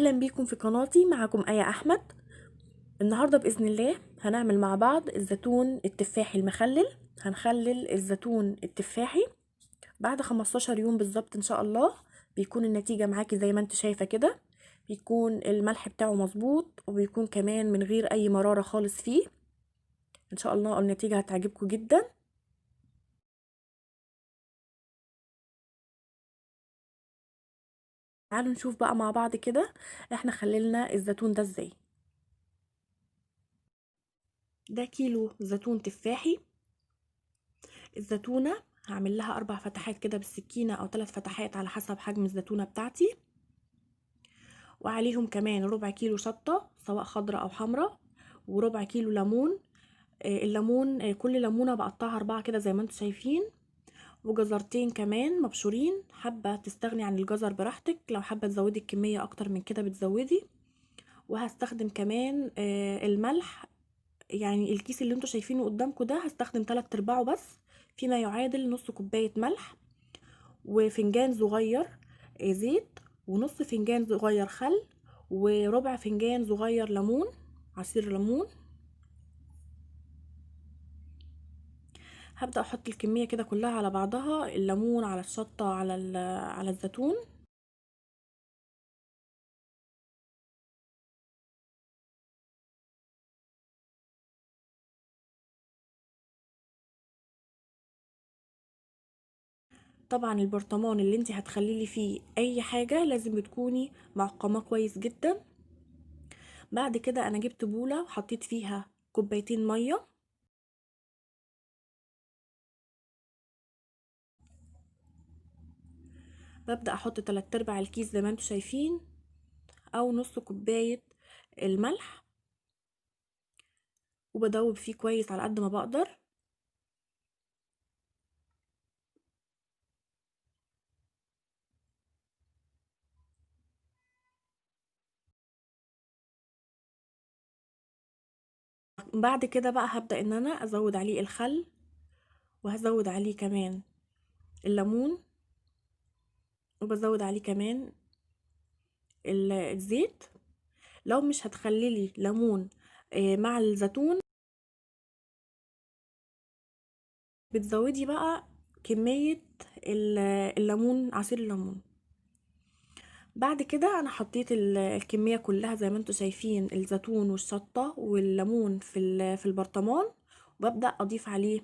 اهلا بيكم في قناتي. معكم آية احمد. النهارده باذن الله هنعمل مع بعض الزيتون التفاحي المخلل. هنخلل الزيتون التفاحي بعد 15 يوم بالظبط ان شاء الله. بيكون النتيجه معاكي زي ما انت شايفه كده، بيكون الملح بتاعه مظبوط وبيكون كمان من غير اي مراره خالص فيه. ان شاء الله النتيجه هتعجبكم جدا. تعالوا نشوف بقى مع بعض كده احنا خللنا الزيتون ده ازاي. ده كيلو زيتون تفاحي. الزيتونة هعمل لها 4 فتحات كده بالسكينة او 3 فتحات على حسب حجم الزيتونة بتاعتي، وعليهم كمان ربع كيلو شطة سواء خضراء او حمراء، وربع كيلو ليمون. الليمون كل ليمونة بقطعها 4 كده زي ما انتم شايفين، وجزرتين كمان مبشورين. حابة تستغني عن الجزر براحتك، لو حابة تزودي الكمية اكتر من كده بتزودي. وهستخدم كمان الملح، يعني الكيس اللي انتوا شايفينه قدامكم ده هستخدم 3/4 بس، فيما يعادل نص كوباية ملح، وفنجان صغير زيت، ونص فنجان صغير خل، وربع فنجان صغير ليمون، عصير ليمون. هبدأ احط الكمية كده كلها على بعضها، الليمون على الشطة على الزيتون. طبعا البرطمان اللي انت هتخليلي فيه اي حاجة لازم بتكوني معقمة كويس جدا. بعد كده انا جبت بولة وحطيت فيها كوبايتين مية. ببدأ احط 3/4 الكيس زي ما انتوا شايفين، او نص كوباية الملح، وبدوب فيه كويس على قد ما بقدر. بعد كده بقى هبدأ ان انا ازود عليه الخل، وهزود عليه كمان الليمون، وبزود عليه كمان الزيت. لو مش هتخللي ليمون مع الزيتون، بتزودي بقى كمية الليمون، عصير الليمون. بعد كده انا حطيت الكمية كلها زي ما انتوا شايفين، الزيتون والشطة والليمون في البرطمان، وببدأ اضيف عليه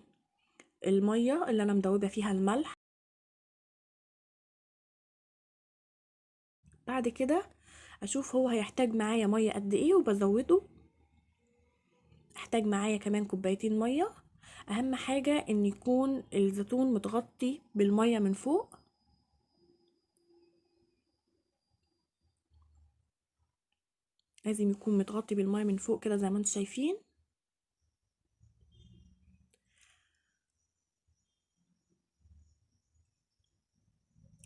المية اللي انا مدوبة فيها الملح. بعد كده اشوف هو هيحتاج معايا مية قد ايه وبزوده. احتاج معايا كمان كوبايتين مية. اهم حاجة ان يكون الزيتون متغطي بالمية من فوق. لازم يكون متغطي بالمية من فوق كده زي ما انتم شايفين.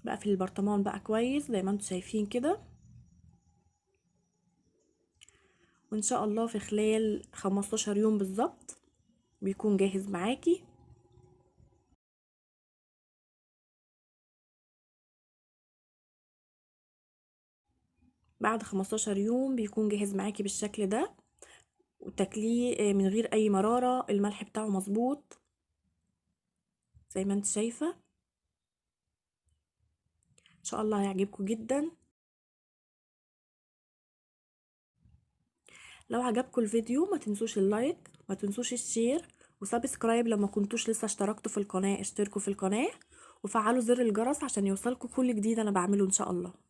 بقى في البرطمان بقى كويس زي ما انتم شايفين كده، وان شاء الله في خلال 15 يوم بالظبط بيكون جاهز معاكي. بعد 15 يوم بيكون جاهز معاكي بالشكل ده، وتاكليه من غير اي مرارة. الملح بتاعه مظبوط زي ما انت شايفة. ان شاء الله هيعجبكم جدا. لو عجبكم الفيديو ما تنسوش اللايك، ما تنسوش الشير وسبسكرايب. لما كنتوش لسه اشتركتوا في القناة اشتركوا في القناة، وفعلوا زر الجرس عشان يوصلكوا كل جديد انا بعمله ان شاء الله.